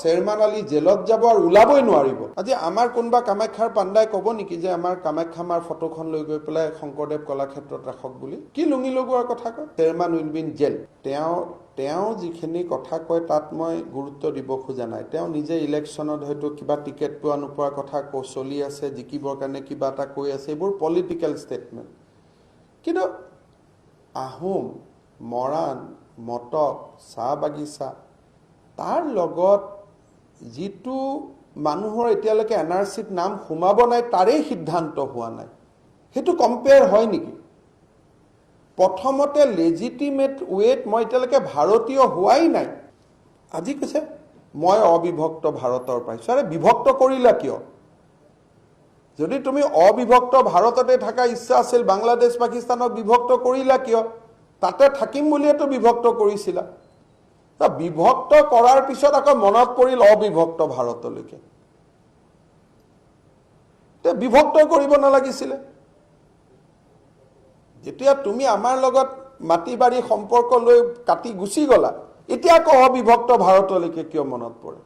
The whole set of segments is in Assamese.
চেয়াৰমান আলী জেলত যাব আৰু ওলাবই নোৱাৰিব। আজি আমাৰ কোনোবা কামাখ্যাৰ পাণ্ডাই ক'ব নেকি যে আমাৰ কামাখ্যা মাৰ ফটোখন লৈ গৈ পেলাই শংকৰদেৱ কলাক্ষেত্ৰত ৰাখক বুলি? কি লুঙি লগোৱাৰ কথা কয়? চেয়াৰমান উইল বি ইন জেল। তেওঁ যিখিনি কথা কয় তাত মই গুৰুত্ব দিব খোজা নাই। তেওঁ নিজে ইলেকশ্যনত হয়তো কিবা টিকেট পোৱা নোপোৱাৰ কথা চলি আছে, জিকিবৰ কাৰণে কিবা এটা কৈ আছে, এইবোৰ পলিটিকেল ষ্টেটমেণ্ট। কিন্তু আহোম, মৰাণ, মটক, চাহ বাগিচা, তাৰ লগত যিটো মানুহৰ এতিয়ালৈকে NRCত নাম সোমাব নাই, তাৰেই সিদ্ধান্ত হোৱা নাই, সেইটো কম্পেয়াৰ হয় নেকি? প্ৰথমতে লেজিটিমেট ৱেত মই এতিয়ালৈকে ভাৰতীয় হোৱাই নাই। আজি কৈছে মই অবিভক্ত ভাৰতৰ পাইছোঁ। আৰে বিভক্ত কৰিলা কিয়? যদি তুমি অবিভক্ত ভাৰততে থকা ইচ্ছা আছিল, বাংলাদেশ পাকিস্তানক বিভক্ত কৰিলা কিয়? তাতে থাকিম বুলিয়েতো বিভক্ত কৰিছিলা। বিভক্ত কৰাৰ পিছত আকৌ মনত পৰিল অবিভক্ত ভাৰতলৈকে। বিভক্ত কৰিব নালাগিছিলে। যেতিয়া তুমি আমাৰ লগত মাটি বাৰী সম্পৰ্ক লৈ কাটি গুচি গলা, এতিয়া আকৌ অবিভক্ত ভাৰতলৈকে কিয় মনত পৰে?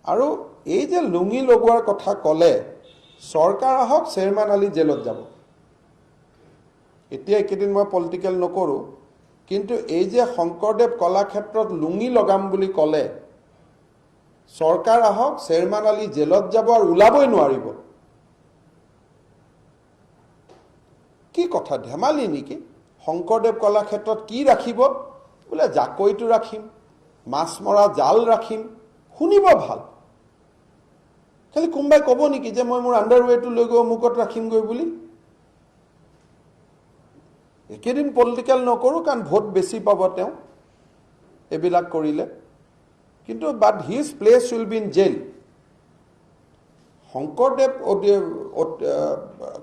আৰু এই যে লুঙি লগোৱাৰ কথা ক'লে, চৰকাৰ আহক, চেয়াৰমান আলী জেলত যাব। এতিয়া এইকেইদিন মই পলিটিকেল নকৰোঁ, কিন্তু এই যে শংকৰদেৱ কলাক্ষেত্ৰত লুঙি লগাম বুলি ক'লে, চৰকাৰ আহক, চেয়াৰমান আলী জেলত যাব আৰু ওলাবই নোৱাৰিব। কি কথা, ধেমালি নেকি? শংকৰদেৱ কলাক্ষেত্ৰত কি ৰাখিব? বোলে জাকৈটো ৰাখিম, মাছ মৰা জাল ৰাখিম, শুনিব ভাল। খালি কোনোবাই ক'ব নেকি যে মই মোৰ আণ্ডাৰৱেৰটো লৈ গৈ অমুকত ৰাখিমগৈ বুলি? একেদিন পলিটিকেল নকৰোঁ, কাৰণ ভোট বেছি পাব তেওঁ এইবিলাক কৰিলে। কিন্তু but his place will be in jail. Sankardev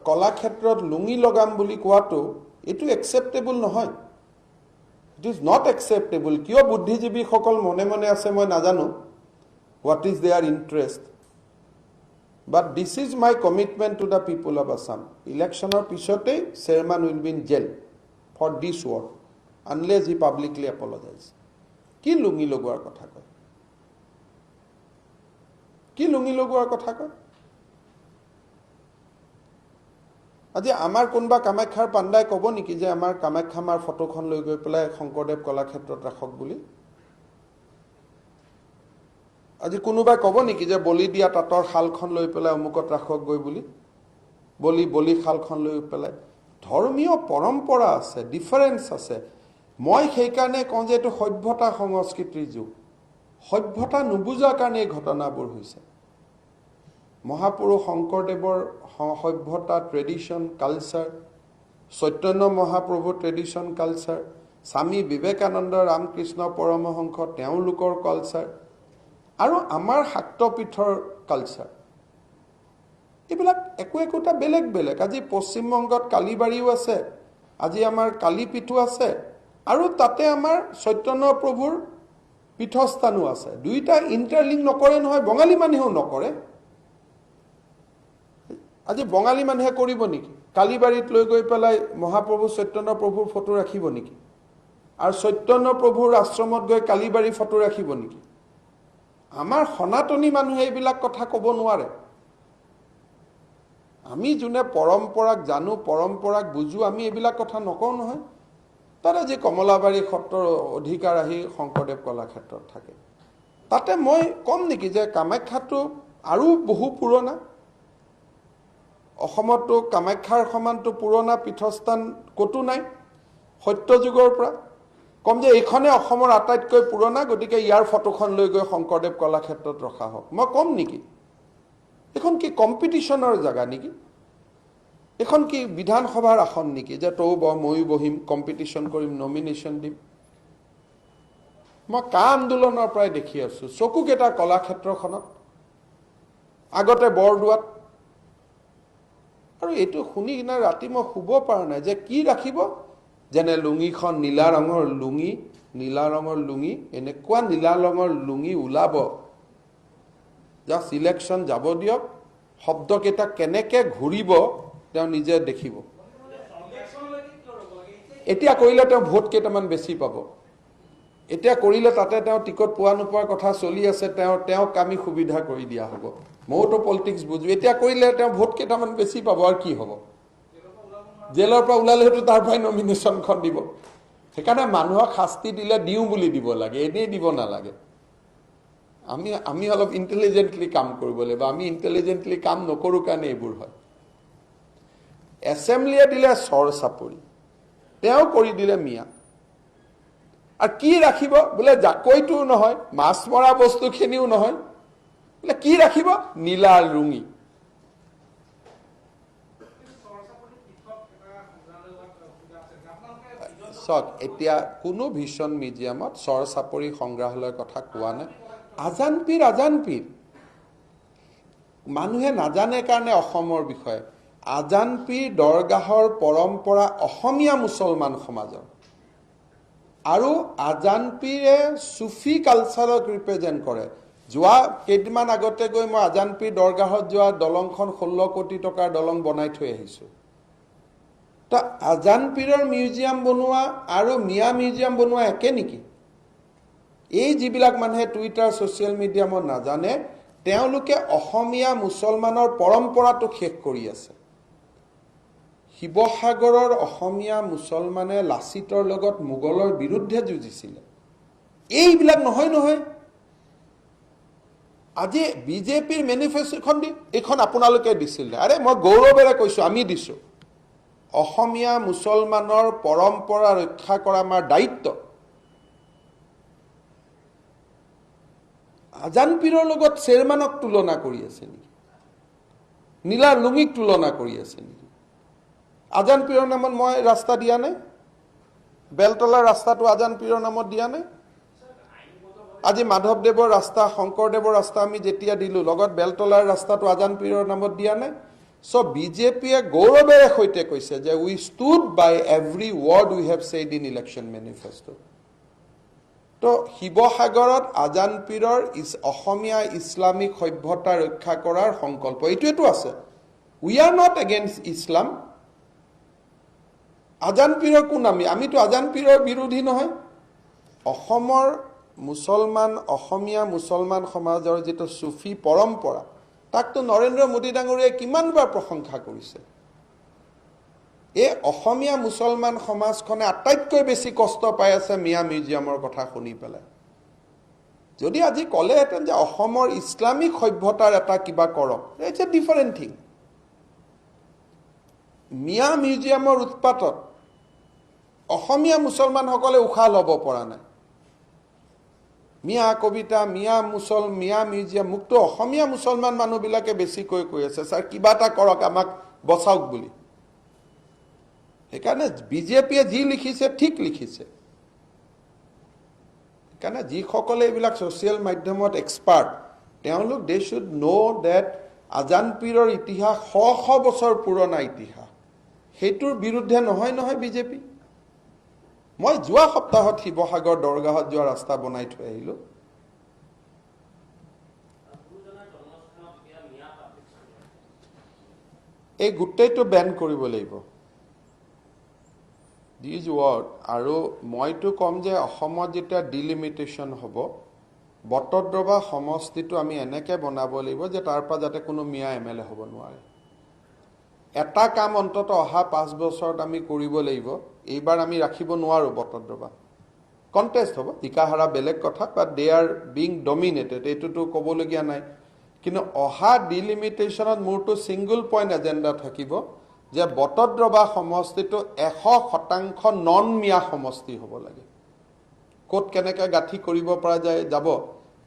কলাক্ষেত্ৰত লুঙি লগাম বুলি কোৱাটো এইটো একচেপ্টেবল নহয়। It is not acceptable. কিয় বুদ্ধিজীৱীসকল মনে মনে আছে মই নাজানো, what is their interest. But this is my commitment to the people of Assam. ইলেকশ্যনৰ পিছতেই chairman will be in jail for this work, unless he publicly apologise. কি লুঙি লগোৱাৰ কথা কয়? কি লুঙি লগোৱাৰ কথা কয়? আজি আমাৰ কোনোবা কামাখ্যাৰ পাণ্ডাই ক'ব নেকি যে আমাৰ কামাখ্যা মাৰ ফটোখন লৈ গৈ পেলাই শংকৰদেৱ কলাক্ষেত্ৰত ৰাখক বুলি? আজি কোনোবাই ক'ব নেকি যে বলি দিয়া তাঁতৰ শালখন লৈ পেলাই অমুকত ৰাখকগৈ বুলি? বলি শালখন লৈ পেলাই ধৰ্মীয় পৰম্পৰা আছে, ডিফাৰেঞ্চ আছে। মই সেইকাৰণে কওঁ যে এইটো সভ্যতা সংস্কৃতিৰ যুগ। সভ্যতা নুবুজাৰ কাৰণে এই ঘটনাবোৰ হৈছে। মহাপুৰুষ শংকৰদেৱৰ সভ্যতা, ট্ৰেডিশ্যন, কালচাৰ, চৈতন্য মহাপ্ৰভুৰ ট্ৰেডিশ্যন, কালচাৰ, স্বামী বিবেকানন্দ, ৰামকৃষ্ণ পৰমহংস, তেওঁলোকৰ কালচাৰ, আৰু আমাৰ শাক্তপীঠৰ কালচাৰ, এইবিলাক একোটা বেলেগ বেলেগ। আজি পশ্চিমবংগত কালীবাৰীও আছে, আজি আমাৰ কালীপীঠো আছে, আৰু তাতে আমাৰ চৈতন্য প্ৰভুৰ পীঠস্থানো আছে। দুইটা ইণ্টাৰলিংক নকৰে নহয়, বঙালী মানুহেও নকৰে। আজি বঙালী মানুহে কৰিব নেকি? কালীবাৰীত লৈ গৈ পেলাই মহাপ্ৰভু চৈতন্য প্ৰভুৰ ফটো ৰাখিব নেকি? আৰু চৈতন্য প্ৰভুৰ আশ্ৰমত গৈ কালীবাৰী ফটো ৰাখিব নেকি? আমাৰ সনাতনী মানুহে এইবিলাক কথা ক'ব নোৱাৰে। আমি যোনে পৰম্পৰাক জানো, পৰম্পৰাক বুজো, আমি এইবিলাক কথা নকওঁ নহয়। তাত আজি কমলাবাৰী সত্ৰৰ অধিকাৰ আহি শংকৰদেৱ কলাক্ষেত্ৰত থাকে। তাতে মই ক'ম নেকি যে কামাখ্যাটো আৰু বহু পুৰণা? অসমতো কামাখ্যাৰ সমানটো পুৰণা পীঠস্থান ক'তো নাই, সত্য যুগৰ পৰা। কম যে এইখনে অসমৰ আটাইতকৈ পুৰণা, গতিকে ইয়াৰ ফটোখন লৈ গৈ শংকৰদেৱ কলাক্ষেত্ৰত ৰখা হওক। মই ক'ম নেকি? এখন কি কম্পিটিশ্যনৰ জেগা নেকি? এখন কি বিধানসভাৰ আসন নেকি যে তয়ো বহ ময়ো বহিম, কম্পিটিশ্যন কৰিম, নমিনেশ্যন দিম? মই কা আন্দোলনৰ পৰাই দেখি আছোঁ চকুকেইটা কলাক্ষেত্ৰখনত, আগতে বৰদোৱাত। আৰু এইটো শুনি কিনে ৰাতি মই শুব পৰা নাই যে কি ৰাখিব। যেনে লুঙিখন নীলা ৰঙৰ লুঙি, এনেকুৱা নীলা ৰঙৰ লুঙি ওলাব। জাষ্ট ইলেকশ্যন যাব দিয়ক, শব্দকেইটা কেনেকৈ ঘূৰিব তেওঁ নিজে দেখিব। এতিয়া কৰিলে তেওঁ ভোট কেইটামান বেছি পাব। এতিয়া কৰিলে তাতে তেওঁ টিকট পোৱা নোপোৱাৰ কথা চলি আছে, তেওঁক আমি সুবিধা কৰি দিয়া হ'ব। মইতো পলিটিক্স বুজো, এতিয়া কৰিলে তেওঁ ভোট কেইটামান বেছি পাব আৰু কি হ'ব? জেলৰ পৰা ওলালে হয়তো তাৰ পৰাই নমিনেশ্যনখন দিব। সেইকাৰণে মানুহক শাস্তি দিলে দিওঁ বুলি দিব লাগে, এনেই দিব নালাগে। আমি অলপ ইণ্টেলিজেণ্টলি কাম কৰিব লাগিব। আমি ইণ্টেলিজেণ্টলি কাম নকৰোঁ কাৰণে এইবোৰ হয়। এছেম্বলিয়ে দিলে চৰ চাপৰি, তেওঁ কৰি দিলে মিয়া। আৰু কি ৰাখিব? বোলে জাকৈটোও নহয়, মাছ মৰা বস্তুখিনিও নহয়, বোলে কি ৰাখিব? নীলা লুঙি। চাওক, এতিয়া কোনো ভিছন মিউজিয়ামত চৰ চাপৰি সংগ্ৰহালয়ৰ কথা কোৱা নাই। আজান পীৰ মানুহে নাজানে কাৰণে অসমৰ বিষয়ে। আজান পীৰ দৰগাহৰ পৰম্পৰা অসমীয়া মুছলমান সমাজৰ, আৰু আজান পীৰে চুফি কালচাৰক ৰিপ্ৰেজেণ্ট কৰে। যোৱা কেইদিনমান আগতে গৈ মই আজান পীৰ দৰগাহত যোৱা দলংখন 16 কোটি টকাৰ দলং বনাই থৈ আহিছোঁ। তো আজান পীৰৰ মিউজিয়াম বনোৱা আৰু মিয়া মিউজিয়াম বনোৱা একে নেকি? এই যিবিলাক মানুহে টুইটাৰ ছ'চিয়েল মিডিয়ামত নাজানে, তেওঁলোকে অসমীয়া মুছলমানৰ পৰম্পৰাটো শেষ কৰি আছে। শিৱসাগৰৰ অসমীয়া মুছলমানে লাচিতৰ লগত মোগলৰ বিৰুদ্ধে যুঁজিছিলে। এইবিলাক নহয়। আজি বিজেপিৰ মেনিফেষ্টোখন এইখন আপোনালোকে দিছিলে। আৰে মই গৌৰৱেৰে কৈছোঁ, আমি দিছোঁ। অসমীয়া মুছলমানৰ পৰম্পৰা ৰক্ষা কৰা আমাৰ দায়িত্ব। আজান পীৰৰ লগত চেয়াৰমেনক তুলনা কৰি আছে নেকি? নীলা লুঙিক তুলনা কৰি আছে নেকি? আজান পীৰৰ নামত মই ৰাস্তা দিয়া নাই? বেলতলাৰ ৰাস্তাটো আজান পীৰৰ নামত দিয়া নাই? আজি মাধৱদেৱৰ ৰাস্তা, শংকৰদেৱৰ ৰাস্তা আমি যেতিয়া দিলোঁ, লগত বেলতলাৰ ৰাস্তাটো আজান পীৰৰ নামত দিয়া নাই? চ' বিজেপিয়ে গৌৰৱেৰে সৈতে কৈছে যে we stood by every word we have said in election manifesto. তো শিৱসাগৰত আজান পীৰৰ অসমীয়া ইছলামিক সভ্যতা ৰক্ষা কৰাৰ সংকল্প এইটোৱেতো আছে। We are not against Islam. আজান পীৰৰ কোন? আমিতো আজান পীৰৰ বিৰোধী নহয়। অসমৰ অসমীয়া মুছলমান সমাজৰ যিটো চুফি পৰম্পৰা, তাকতো নৰেন্দ্ৰ মোদী ডাঙৰীয়াই কিমানবাৰ প্ৰশংসা কৰিছে। এই অসমীয়া মুছলমান সমাজখনে আটাইতকৈ বেছি কষ্ট পাই আছে মিয়া মিউজিয়ামৰ কথা শুনি পেলাই। যদি আজি ক'লেহেঁতেন যে অসমৰ ইছলামিক সভ্যতাৰ এটা কিবা কৰক, ইটছ এ ডিফাৰেণ্ট থিং। মিয়া মিউজিয়ামৰ উৎপাতত অসমীয়া মুছলমানসকলে উশাহ ল'ব পৰা নাই। মিয়া কবিতা, মিয়া মিউজিয়াম, মোকতো অসমীয়া মুছলমান মানুহবিলাকে বেছিকৈ কৈ আছে, ছাৰ কিবা এটা কৰক, আমাক বচাওক বুলি। সেইকাৰণে বিজেপিয়ে যি লিখিছে ঠিক লিখিছে। সেইকাৰণে যিসকলে এইবিলাক ছ'চিয়েল মাধ্যমত এক্সপাৰ্ট, তেওঁলোক দে শুড ন' ডেট আজান পীৰৰ ইতিহাস শ বছৰ পুৰণা ইতিহাস। সেইটোৰ বিৰুদ্ধে নহয় বিজেপি। মই যোৱা সপ্তাহত শিৱসাগৰ দৰগাহত যোৱা ৰাস্তা বনাই থৈ আহিলোঁ। এই গোটেইটো বেন কৰিব লাগিব, দিজ ৱৰ্ড। আৰু মইতো ক'ম যে অসমত যেতিয়া ডিলিমিটেশ্যন হ'ব, বটদ্ৰৱা সমষ্টিটো আমি এনেকৈ বনাব লাগিব যে তাৰ পৰা যাতে কোনো মিয়া MLA হ'ব নোৱাৰে। এটা কাম অন্তত অহা 5 বছৰত আমি কৰিব লাগিব। এইবাৰ আমি ৰাখিব নোৱাৰোঁ বটদ্ৰৱা, কণ্টেষ্ট হ'ব, ইকাহাৰা বেলেগ কথা, but they R being dominated, এইটোতো ক'বলগীয়া নাই। কিন্তু অহা ডিলিমিটেশ্যনত মোৰতো ছিংগল পইণ্ট এজেণ্ডা থাকিব যে বটদ্ৰৱা সমষ্টিটো 100% নন মিয়া সমষ্টি হ'ব লাগে। ক'ত কেনেকৈ গাঁঠি কৰিব পৰা যায় যাব,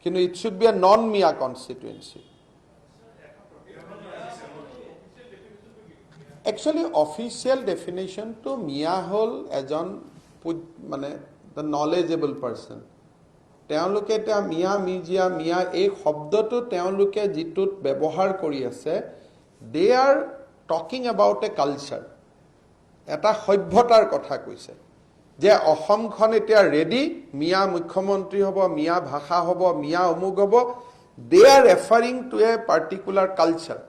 কিন্তু it should be a non Miya constituency. Actually official ডেফিনেশ্যনটো মিয়া হ'ল এজন দ্য নলেজেবল পাৰ্চন। তেওঁলোকে এতিয়া মিয়া মিউজিয়াম, মিয়া এই শব্দটো তেওঁলোকে যিটোত ব্যৱহাৰ কৰি আছে, they are talking about a culture, এটা সভ্যতাৰ কথা কৈছে যে অসমখন এতিয়া ৰেডি, মিয়া মুখ্যমন্ত্ৰী হ'ব, মিয়া ভাষা হ'ব, মিয়া অমুক হ'ব। They are referring to a particular culture.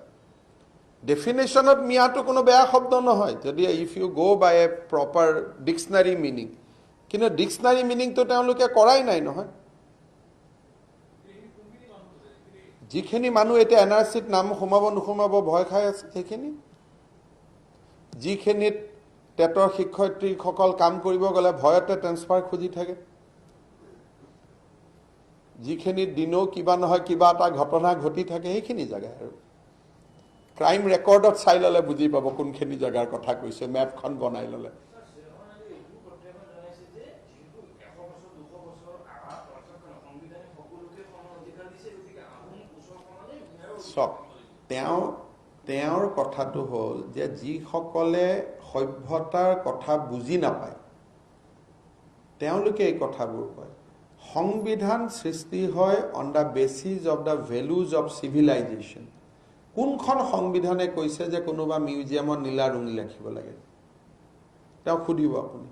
ডেফিনেশ্যনত মিয়াটো কোনো বেয়া শব্দ নহয়, যদি if you go' by a proper dictionary meaning. কিন্তু ডিক্সনাৰী মিনিংটো তেওঁলোকে কৰাই নাই নহয়। যিখিনি মানুহ এতিয়া NRCত নাম সোমাব নোসোমাব ভয় খাই আছে সেইখিনি, যিখিনিত টেটৰ শিক্ষয়িত্ৰীসকল কাম কৰিব গ'লে ভয়তে ট্ৰেন্সফাৰ খুজি থাকে, যিখিনিত দিনও কিবা নহয় কিবা এটা ঘটনা ঘটি থাকে সেইখিনি জেগা আৰু ক্ৰাইম ৰেকৰ্ডত চাই ল'লে বুজি পাব কোনখিনি জেগাৰ কথা কৈছে, মেপখন বনাই ল'লে। চক তেওঁৰ কথাটো হ'ল যে যিসকলে সভ্যতাৰ কথা বুজি নাপায় তেওঁলোকে এই কথাবোৰ কয়। সংবিধান সৃষ্টি হয় on the basis of the values of civilisation. কোনখন সংবিধানে কৈছে যে কোনোবা মিউজিয়ামত নীলা ৰঙি ৰাখিব লাগে? তেওঁ সুধিব আপুনি।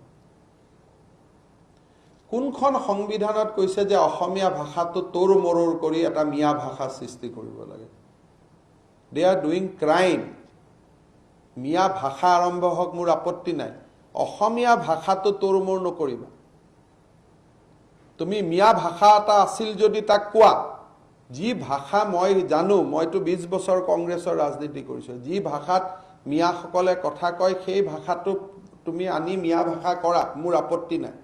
কোনখন সংবিধানত কৈছে যে অসমীয়া ভাষাটো তোৰ মৰৰ কৰি এটা মিয়া ভাষা সৃষ্টি কৰিব লাগে? They are doing crime. মিয়া ভাষা আৰম্ভ হওক, মোৰ আপত্তি নাই। অসমীয়া ভাষাটো তোৰ মোৰ নকৰিবা। তুমি মিয়া ভাষা এটা আছিল যদি তাক কোৱা। যি ভাষা মই জানো, মইতো 20 বছৰ কংগ্ৰেছৰ ৰাজনীতি কৰিছোঁ, যি ভাষাত মিয়াসকলে কথা কয় সেই ভাষাটো তুমি আনি মিয়া ভাষা কৰা, মোৰ আপত্তি নাই।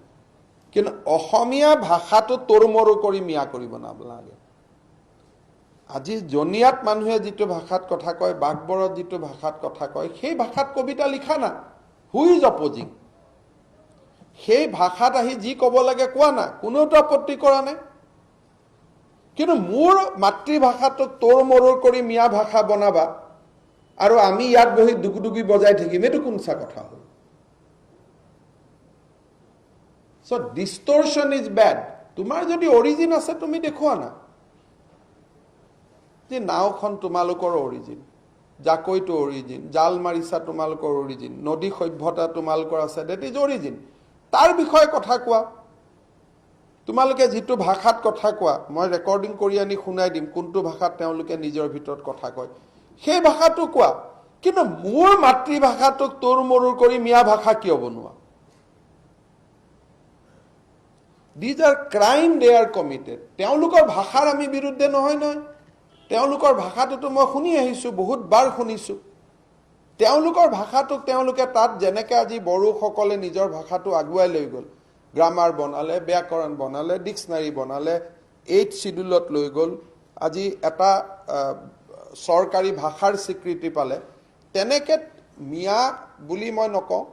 কিন্তু অসমীয়া ভাষাটো তোৰ মৰো কৰি মিয়া কৰিব নালাগে। আজি জনিয়াত মানুহে যিটো ভাষাত কথা কয়, বাঘবৰত যিটো ভাষাত কথা কয়, সেই ভাষাত কবিতা লিখা না। Who is opposing? সেই ভাষাত আহি যি ক'ব লাগে কোৱা না, কোনেওতো আপত্তি কৰা নাই। কিন্তু মোৰ মাতৃভাষাটোক তোৰ মৰুৰ কৰি মিয়া ভাষা বনাবা আৰু আমি ইয়াত বহি দুগুদুগি বজাই থাকিম, এইটো কোনচা কথা হ'ল? So distortion is bad. তোমাৰ যদি অৰিজিন আছে তুমি দেখুৱা না যে নাওখন তোমালোকৰ অৰিজিন, জাকৈটো অৰিজিন, জাল মাৰিছা তোমালোকৰ অৰিজিন, নদী সভ্যতা তোমালোকৰ আছে, ডেট ইজ অৰিজিন। তাৰ বিষয়ে কথা কোৱা। তোমালোকে যিটো ভাষাত কথা কোৱা, মই ৰেকৰ্ডিং কৰি আনি শুনাই দিম কোনটো ভাষাত তেওঁলোকে নিজৰ ভিতৰত কথা কয়, সেই ভাষাটো কোৱা। কিন্তু মোৰ মাতৃভাষাটোক তোৰ মৰুৰ কৰি মিয়া ভাষা কিয় বনোৱা? These are crime they are committed. তেওঁলোকৰ ভাষাৰ আমি বিৰুদ্ধে নহয় নহয়। তেওঁলোকৰ ভাষাটোতো মই শুনি আহিছোঁ, বহুত বাৰ শুনিছোঁ। তেওঁলোকৰ ভাষাটোক তেওঁলোকে তাত যেনেকৈ আজি বড়োসকলে নিজৰ ভাষাটো আগুৱাই লৈ গ'ল, গ্ৰামাৰ বনালে, ব্যাকৰণ বনালে, ডিক্সনাৰী বনালে, 8th শিডিউলত লৈ গ'ল, আজি এটা চৰকাৰী ভাষাৰ স্বীকৃতি পালে, তেনেকৈ মিয়া বুলি মই নকওঁ,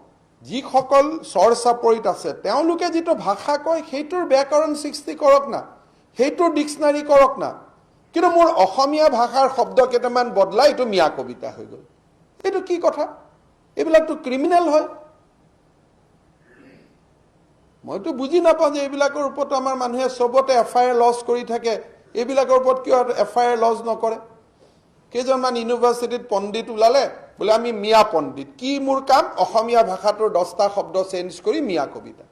যিসকল চৰ চাপৰিত আছে তেওঁলোকে যিটো ভাষা কয় সেইটোৰ ব্যাকৰণ সৃষ্টি কৰক না, সেইটোৰ ডিক্সনাৰী কৰক না। কিন্তু মোৰ অসমীয়া ভাষাৰ শব্দ কেইটামান বদলাই এইটো মিয়া কবিতা হৈ গ'ল, এইটো কি কথা? এইবিলাকতো ক্ৰিমিনেল হয়। মইতো বুজি নাপাওঁ যে এইবিলাকৰ ওপৰত আমাৰ মানুহে চবতে FIR লজ কৰি থাকে, এইবিলাকৰ ওপৰত কিয় FIR লজ নকৰে? কেইজনমান ইউনিভাৰ্চিটিত পণ্ডিত ওলালে, বোলে আমি মিয়া পণ্ডিত। কি মোৰ কাম? অসমীয়া ভাষাটোৰ 10টা শব্দ চেঞ্জ কৰি মিয়া কবিতা।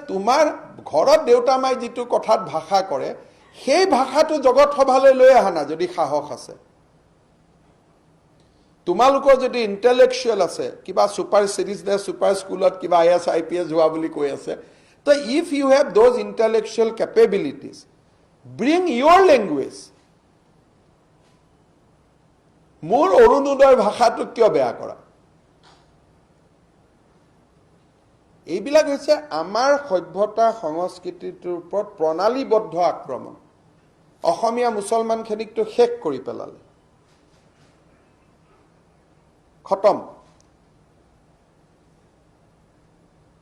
তোমাৰ ঘৰত দেউতা মাই যিটো কথাত ভাষা কৰে সেই ভাষাটো জগত সভালৈ লৈ আহা না যদি সাহস আছে। তোমালোকৰ যদি ইণ্টেলেকচুৱেল আছে, কিবা ছুপাৰ চিৰিজ নে ছুপাৰ স্কুলত কিবা IAS IPS হোৱা বুলি কৈ আছে, তো if you have those intellectual capabilities, bring your language. মোৰ অৰুণোদয় ভাষাটোক কিয় বেয়া কৰা? এইবিলাক হৈছে আমাৰ সভ্যতা সংস্কৃতিটোৰ ওপৰত প্ৰণালীবদ্ধ আক্ৰমণ। অসমীয়া মুছলমানখিনিকতো শেষ কৰি পেলালে, খতম।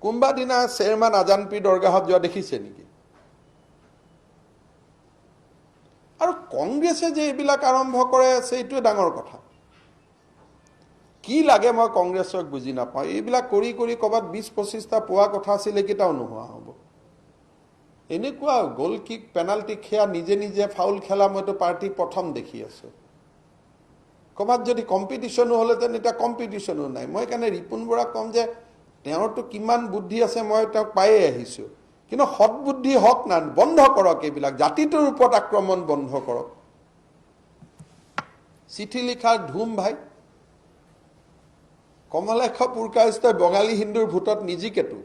কোনোবা দিনা চেয়াৰমান আজানপীৰ দৰগাহত যোৱা দেখিছে নেকি? আৰু কংগ্ৰেছে যে এইবিলাক আৰম্ভ কৰে আছে, এইটোৱে ডাঙৰ কথা। কি লাগে মই কংগ্ৰেছক বুজি নাপাওঁ। এইবিলাক কৰি কৰি ক'ৰবাত 20-25টা পোৱা কথা আছিল, এইকেইটাও নোহোৱা হ'ব। এনেকুৱা গ'ল কিক, পেনাল্টি খেয়া, নিজে নিজে ফাউল খেলা মইতো পাৰ্টি প্ৰথম দেখি আছোঁ। ক'ৰবাত যদি কম্পিটিশ্যনো হ'লেতেন, এতিয়া কম্পিটিশ্যনো নাই। মই সেইকাৰণে ৰিপুণ বৰাক ক'ম যে তেওঁৰতো কিমান বুদ্ধি আছে মই তেওঁক পায়ে আহিছোঁ, কিন্তু সৎবুদ্ধি হওক না, বন্ধ কৰক এইবিলাক, জাতিটোৰ ওপৰত আক্ৰমণ বন্ধ কৰক। চিঠি লিখাৰ ধুম ভাই, কমলাক্ষ পুৰকায়স্থই বঙালী হিন্দুৰ ভোটত নিজিকেতো।